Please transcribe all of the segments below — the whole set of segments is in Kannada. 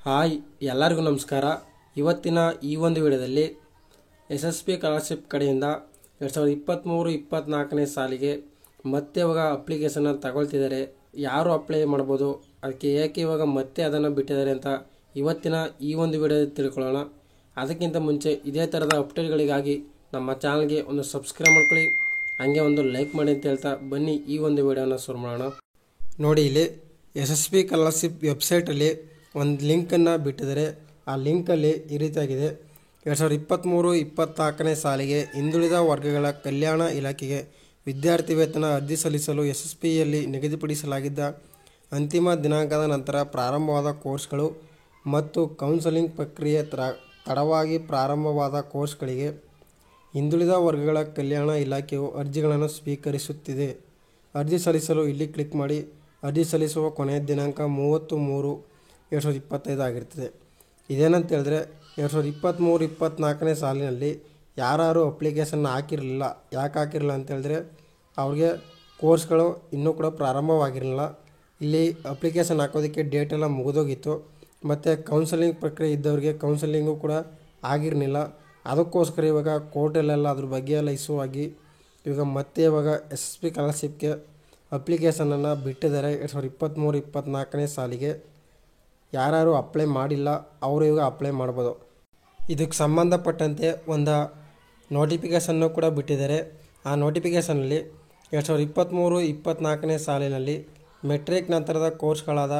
ಹಾಯ್ ಎಲ್ಲರಿಗೂ ನಮಸ್ಕಾರ. ಇವತ್ತಿನ ಈ ಒಂದು ವಿಡಿಯೋದಲ್ಲಿ SSP ಸ್ಕಾಲರ್ಶಿಪ್ ಕಡೆಯಿಂದ 2023-24ನೇ ಸಾಲಿಗೆ ಮತ್ತೆ ಇವಾಗ ಅಪ್ಲಿಕೇಶನ್ನ ತಗೊಳ್ತಿದ್ದಾರೆ. ಯಾರು ಅಪ್ಲೈ ಮಾಡ್ಬೋದು, ಅದಕ್ಕೆ ಏಕೆ ಇವಾಗ ಮತ್ತೆ ಅದನ್ನು ಬಿಟ್ಟಿದ್ದಾರೆ ಅಂತ ಇವತ್ತಿನ ಈ ಒಂದು ವಿಡಿಯೋದಲ್ಲಿ ತಿಳ್ಕೊಳ್ಳೋಣ. ಅದಕ್ಕಿಂತ ಮುಂಚೆ ಇದೇ ಥರದ ಅಪ್ಡೇಟ್ಗಳಿಗಾಗಿ ನಮ್ಮ ಚಾನಲ್ಗೆ ಒಂದು ಸಬ್ಸ್ಕ್ರೈಬ್ ಮಾಡ್ಕೊಳ್ಳಿ, ಹಾಗೆ ಒಂದು ಲೈಕ್ ಮಾಡಿ ಅಂತ ಹೇಳ್ತಾ ಬನ್ನಿ ಈ ಒಂದು ವಿಡಿಯೋನ ಶುರು ಮಾಡೋಣ. ನೋಡಿ, ಇಲ್ಲಿ SSP ಸ್ಕಾಲರ್ಶಿಪ್ ವೆಬ್ಸೈಟಲ್ಲಿ ಒಂದು ಲಿಂಕನ್ನು ಬಿಟ್ಟಿದ್ದಾರೆ. ಆ ಲಿಂಕಲ್ಲಿ ಈ ರೀತಿಯಾಗಿದೆ: 2023-24ನೇ ಸಾಲಿಗೆ ಹಿಂದುಳಿದ ವರ್ಗಗಳ ಕಲ್ಯಾಣ ಇಲಾಖೆಗೆ ವಿದ್ಯಾರ್ಥಿ ವೇತನ ಅರ್ಜಿ ಸಲ್ಲಿಸಲು SSPಯಲ್ಲಿ ನಿಗದಿಪಡಿಸಲಾಗಿದ್ದ ಅಂತಿಮ ದಿನಾಂಕದ ನಂತರ ಪ್ರಾರಂಭವಾದ ಕೋರ್ಸ್ಗಳು ಮತ್ತು ಕೌನ್ಸೆಲಿಂಗ್ ಪ್ರಕ್ರಿಯೆ ತಡವಾಗಿ ಪ್ರಾರಂಭವಾದ ಕೋರ್ಸ್ಗಳಿಗೆ ಹಿಂದುಳಿದ ವರ್ಗಗಳ ಕಲ್ಯಾಣ ಇಲಾಖೆಯು ಅರ್ಜಿಗಳನ್ನು ಸ್ವೀಕರಿಸುತ್ತಿದೆ. ಅರ್ಜಿ ಸಲ್ಲಿಸಲು ಇಲ್ಲಿ ಕ್ಲಿಕ್ ಮಾಡಿ. ಅರ್ಜಿ ಸಲ್ಲಿಸುವ ಕೊನೆಯ ದಿನಾಂಕ 30/3/2025 ಆಗಿರ್ತದೆ. ಇದೇನಂತ ಹೇಳಿದ್ರೆ 2023-24ನೇ ಸಾಲಿನಲ್ಲಿ ಯಾರು ಅಪ್ಲಿಕೇಶನ್ ಹಾಕಿರಲಿಲ್ಲ, ಯಾಕೆ ಹಾಕಿರಲಿಲ್ಲ ಅಂತ ಹೇಳಿದ್ರೆ ಅವ್ರಿಗೆ ಕೋರ್ಸ್ಗಳು ಇನ್ನೂ ಕೂಡ ಪ್ರಾರಂಭವಾಗಿರಲಿಲ್ಲ. ಇಲ್ಲಿ ಅಪ್ಲಿಕೇಶನ್ ಹಾಕೋದಕ್ಕೆ ಡೇಟ್ ಎಲ್ಲ ಮುಗಿದೋಗಿತ್ತು. ಮತ್ತು ಕೌನ್ಸೆಲಿಂಗ್ ಪ್ರಕ್ರಿಯೆ ಇದ್ದವ್ರಿಗೆ ಕೌನ್ಸೆಲಿಂಗು ಕೂಡ ಆಗಿರಲಿಲ್ಲ. ಅದಕ್ಕೋಸ್ಕರ ಇವಾಗ ಕೋರ್ಟಲ್ಲೆಲ್ಲ ಅದ್ರ ಬಗ್ಗೆ ಎಲ್ಲ ಇಶ್ಯೂ ಆಗಿ ಇವಾಗ SSP ಸ್ಕಾಲರ್ಶಿಪ್ಗೆ ಅಪ್ಲಿಕೇಶನನ್ನು ಬಿಟ್ಟಿದ್ದಾರೆ. 2023-24ನೇ ಸಾಲಿಗೆ ಯಾರು ಅಪ್ಲೈ ಮಾಡಿಲ್ಲ ಅವರು ಇವಾಗ ಅಪ್ಲೈ ಮಾಡ್ಬೋದು. ಇದಕ್ಕೆ ಸಂಬಂಧಪಟ್ಟಂತೆ ಒಂದು ನೋಟಿಫಿಕೇಷನ್ನು ಕೂಡ ಬಿಟ್ಟಿದ್ದಾರೆ. ಆ ನೋಟಿಫಿಕೇಷನಲ್ಲಿ 2023-24ನೇ ಸಾಲಿನಲ್ಲಿ ಮೆಟ್ರಿಕ್ ನಂತರದ ಕೋರ್ಸ್ಗಳಾದ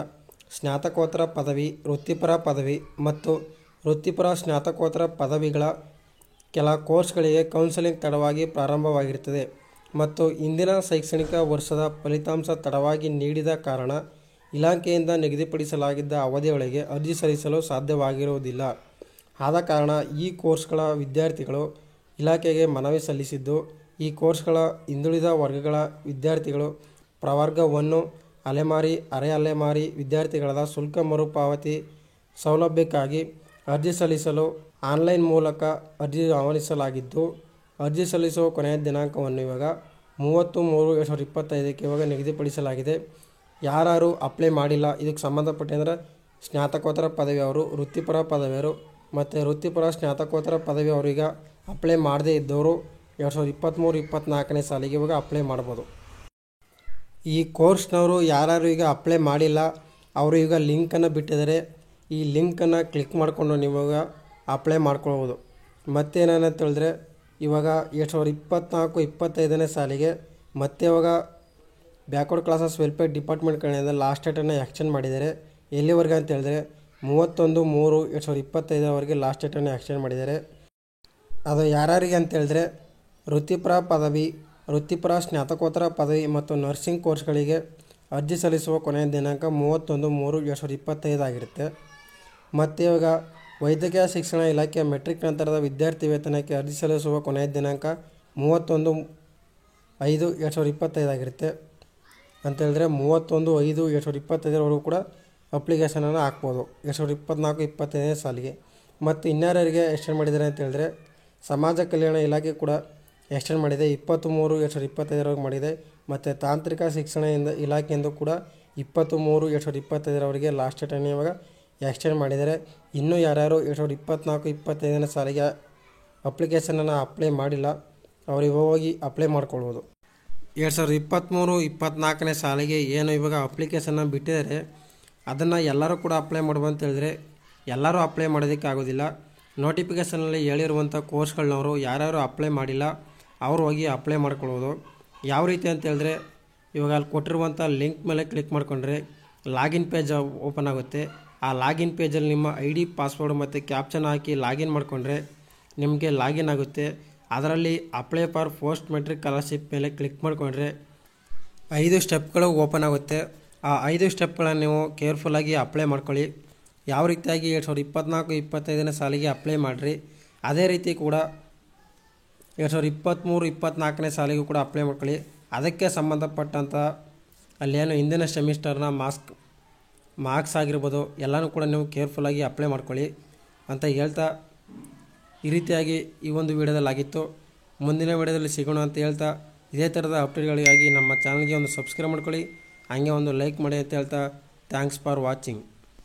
ಸ್ನಾತಕೋತ್ತರ ಪದವಿ, ವೃತ್ತಿಪರ ಪದವಿ ಮತ್ತು ವೃತ್ತಿಪರ ಸ್ನಾತಕೋತ್ತರ ಪದವಿಗಳ ಕೆಲ ಕೋರ್ಸ್ಗಳಿಗೆ ಕೌನ್ಸೆಲಿಂಗ್ ತಡವಾಗಿ ಪ್ರಾರಂಭವಾಗಿರುತ್ತದೆ ಮತ್ತು ಇಂದಿನ ಶೈಕ್ಷಣಿಕ ವರ್ಷದ ಫಲಿತಾಂಶ ತಡವಾಗಿ ನೀಡಿದ ಕಾರಣ ಇಲಾಖೆಯಿಂದ ನಿಗದಿಪಡಿಸಲಾಗಿದ್ದ ಅವಧಿಯೊಳಗೆ ಅರ್ಜಿ ಸಲ್ಲಿಸಲು ಸಾಧ್ಯವಾಗಿರುವುದಿಲ್ಲ. ಆದ ಕಾರಣ ಈ ಕೋರ್ಸ್ಗಳ ವಿದ್ಯಾರ್ಥಿಗಳು ಇಲಾಖೆಗೆ ಮನವಿ ಸಲ್ಲಿಸಿದ್ದು, ಈ ಕೋರ್ಸ್ಗಳ ಹಿಂದುಳಿದ ವರ್ಗಗಳ ವಿದ್ಯಾರ್ಥಿಗಳು ಪ್ರವರ್ಗ 1 ಅಲೆಮಾರಿ, ಅರೆ ಅಲೆಮಾರಿ ವಿದ್ಯಾರ್ಥಿಗಳಾದ ಶುಲ್ಕ ಮರುಪಾವತಿ ಸೌಲಭ್ಯಕ್ಕಾಗಿ ಅರ್ಜಿ ಸಲ್ಲಿಸಲು ಆನ್ಲೈನ್ ಮೂಲಕ ಅರ್ಜಿ ಆಹ್ವಾನಿಸಲಾಗಿದ್ದು, ಅರ್ಜಿ ಸಲ್ಲಿಸುವ ಕೊನೆಯ ದಿನಾಂಕವನ್ನು ಇವಾಗ 30/3/2025ಕ್ಕೆ ಇವಾಗ ನಿಗದಿಪಡಿಸಲಾಗಿದೆ. ಯಾರು ಅಪ್ಲೈ ಮಾಡಿಲ್ಲ, ಇದಕ್ಕೆ ಸಂಬಂಧಪಟ್ಟಂದ್ರೆ ಸ್ನಾತಕೋತ್ತರ ಪದವಿಯವರು, ವೃತ್ತಿಪರ ಪದವಿಯವರು ಮತ್ತು ವೃತ್ತಿಪರ ಸ್ನಾತಕೋತ್ತರ ಪದವಿಯವರು ಈಗ ಅಪ್ಲೈ ಮಾಡದೇ ಇದ್ದವರು 2023-24ನೇ ಸಾಲಿಗೆ ಇವಾಗ ಅಪ್ಲೈ ಮಾಡ್ಬೋದು. ಈ ಕೋರ್ಸ್ನವರು ಯಾರು ಈಗ ಅಪ್ಲೈ ಮಾಡಿಲ್ಲ ಅವರು ಈಗ ಲಿಂಕನ್ನು ಬಿಟ್ಟಿದ್ದಾರೆ. ಈ ಲಿಂಕನ್ನು ಕ್ಲಿಕ್ ಮಾಡಿಕೊಂಡು ನೀವಾಗ ಅಪ್ಲೈ ಮಾಡ್ಕೊಳ್ಬೋದು. ಮತ್ತೇನಂತ ಹೇಳಿದ್ರೆ ಇವಾಗ 2024-25ನೇ ಸಾಲಿಗೆ ಮತ್ತೆ ಇವಾಗ ಬ್ಯಾಕ್ವರ್ಡ್ ಕ್ಲಾಸಸ್ ವೆಲ್ಫೇರ್ ಡಿಪಾರ್ಟ್ಮೆಂಟ್ ಕಡೆಯಿಂದ ಲಾಸ್ಟ್ ಡೇಟನ್ನು ಎಕ್ಸ್ಟೆಂಡ್ ಮಾಡಿದ್ದಾರೆ. ಎಲ್ಲಿವರೆಗೆ ಅಂತ ಹೇಳಿದ್ರೆ 31/3/2025ವರೆಗೆ ಲಾಸ್ಟ್ ಡೇಟನ್ನು ಎಕ್ಸ್ಟೆಂಡ್ ಮಾಡಿದ್ದಾರೆ. ಅದು ಯಾರಿಗೆ ಅಂತ ಹೇಳಿದ್ರೆ ವೃತ್ತಿಪರ ಪದವಿ, ವೃತ್ತಿಪರ ಸ್ನಾತಕೋತ್ತರ ಪದವಿ ಮತ್ತು ನರ್ಸಿಂಗ್ ಕೋರ್ಸ್ಗಳಿಗೆ ಅರ್ಜಿ ಸಲ್ಲಿಸುವ ಕೊನೆಯ ದಿನಾಂಕ 31/3/2025 ಆಗಿರುತ್ತೆ. ಮತ್ತು ಇವಾಗ ವೈದ್ಯಕೀಯ ಶಿಕ್ಷಣ ಇಲಾಖೆಯ ಮೆಟ್ರಿಕ್ ನಂತರದ ವಿದ್ಯಾರ್ಥಿ ವೇತನಕ್ಕೆ ಅರ್ಜಿ ಸಲ್ಲಿಸುವ ಕೊನೆಯ ದಿನಾಂಕ 31/5/2025 ಆಗಿರುತ್ತೆ. ಅಂತ ಹೇಳಿದ್ರೆ 31/5/2025ವರೆಗೂ ಕೂಡ ಅಪ್ಲಿಕೇಶನನ್ನು ಹಾಕ್ಬೋದು 2024-25ನೇ ಸಾಲಿಗೆ. ಮತ್ತು ಇನ್ಯಾರಿಗೆ ಎಕ್ಸ್ಟೆಂಡ್ ಮಾಡಿದ್ದಾರೆ ಅಂತ ಹೇಳಿದ್ರೆ ಸಮಾಜ ಕಲ್ಯಾಣ ಇಲಾಖೆ ಕೂಡ ಎಕ್ಸ್ಟೆಂಡ್ ಮಾಡಿದೆ, 23/2025ವರೆಗೆ ಮಾಡಿದೆ. ಮತ್ತು ತಾಂತ್ರಿಕ ಶಿಕ್ಷಣ ಇಲಾಖೆಯಿಂದ ಕೂಡ 23/2025ವರೆಗೆ ಲಾಸ್ಟ್ ಡೇಟನ್ನು ಇವಾಗ ಎಕ್ಸ್ಟೆಂಡ್ ಮಾಡಿದ್ದಾರೆ. ಇನ್ನೂ ಯಾರು 2024-25ನೇ ಸಾಲಿಗೆ ಅಪ್ಲಿಕೇಶನನ್ನು ಅಪ್ಲೈ ಮಾಡಿಲ್ಲ ಅವ್ರಿಗೆ ಹೋಗಿ ಅಪ್ಲೈ ಮಾಡ್ಕೊಳ್ಬೋದು. 2023-24ನೇ ಸಾಲಿಗೆ ಏನು ಇವಾಗ ಅಪ್ಲಿಕೇಶನ್ನ ಬಿಟ್ಟಿದ್ದಾರೆ ಅದನ್ನು ಎಲ್ಲರೂ ಕೂಡ ಅಪ್ಲೈ ಮಾಡ್ಬೋದು ಅಂತ ಹೇಳಿದ್ರೆ ಎಲ್ಲರೂ ಅಪ್ಲೈ ಮಾಡೋದಕ್ಕೆ ಆಗೋದಿಲ್ಲ. ನೋಟಿಫಿಕೇಷನಲ್ಲಿ ಹೇಳಿರುವಂಥ ಕೋರ್ಸ್ಗಳನ್ನವರು ಯಾರು ಅಪ್ಲೈ ಮಾಡಿಲ್ಲ ಅವರು ಹೋಗಿ ಅಪ್ಲೈ ಮಾಡ್ಕೊಳ್ಬೋದು. ಯಾವ ರೀತಿ ಅಂತ ಹೇಳಿದ್ರೆ ಇವಾಗ ಅಲ್ಲಿ ಕೊಟ್ಟಿರುವಂಥ ಲಿಂಕ್ ಮೇಲೆ ಕ್ಲಿಕ್ ಮಾಡಿಕೊಂಡ್ರೆ ಲಾಗಿನ್ ಪೇಜ್ ಓಪನ್ ಆಗುತ್ತೆ. ಆ ಲಾಗಿನ್ ಪೇಜಲ್ಲಿ ನಿಮ್ಮ ID, ಪಾಸ್ವರ್ಡ್ ಮತ್ತು ಕ್ಯಾಪ್ಚನ್ ಹಾಕಿ ಲಾಗಿನ್ ಮಾಡಿಕೊಂಡ್ರೆ ನಿಮಗೆ ಲಾಗಿನ್ ಆಗುತ್ತೆ. ಅದರಲ್ಲಿ apply for post matric scholarship ಮೇಲೆ ಕ್ಲಿಕ್ ಮಾಡಿಕೊಂಡ್ರೆ 5 ಸ್ಟೆಪ್ಗಳು ಓಪನ್ ಆಗುತ್ತೆ. ಆ 5 ಸ್ಟೆಪ್ಗಳನ್ನು ನೀವು ಕೇರ್ಫುಲ್ಲಾಗಿ ಅಪ್ಲೈ ಮಾಡ್ಕೊಳ್ಳಿ. ಯಾವ ರೀತಿಯಾಗಿ 2024-25ನೇ ಸಾಲಿಗೆ ಅಪ್ಲೈ ಮಾಡಿರಿ ಅದೇ ರೀತಿ ಕೂಡ 2023-24ನೇ ಸಾಲಿಗೂ ಕೂಡ ಅಪ್ಲೈ ಮಾಡ್ಕೊಳ್ಳಿ. ಅದಕ್ಕೆ ಸಂಬಂಧಪಟ್ಟಂಥ ಅಲ್ಲೇನು ಹಿಂದಿನ ಸೆಮಿಸ್ಟರ್ನ ಮಾರ್ಕ್ಸ್ ಆಗಿರ್ಬೋದು ಎಲ್ಲನೂ ಕೂಡ ನೀವು ಕೇರ್ಫುಲ್ಲಾಗಿ ಅಪ್ಲೈ ಮಾಡ್ಕೊಳ್ಳಿ ಅಂತ ಹೇಳ್ತಾ ಈ ರೀತಿಯಾಗಿ ಈ ಒಂದು ವಿಡಿಯೋದಲ್ಲಿ ಆಗಿತ್ತು. ಮುಂದಿನ ವಿಡಿಯೋದಲ್ಲಿ ಸಿಗೋಣ ಅಂತ ಹೇಳ್ತಾ ಇದೇ ಥರದ ಅಪ್ಡೇಟ್ಗಳಿಗಾಗಿ ನಮ್ಮ ಚಾನಲ್ಗೆ ಒಂದು ಸಬ್ಸ್ಕ್ರೈಬ್ ಮಾಡ್ಕೊಳ್ಳಿ, ಹಾಗೆ ಒಂದು ಲೈಕ್ ಮಾಡಿ ಅಂತ ಹೇಳ್ತಾ ಥ್ಯಾಂಕ್ಸ್ ಫಾರ್ ವಾಚಿಂಗ್.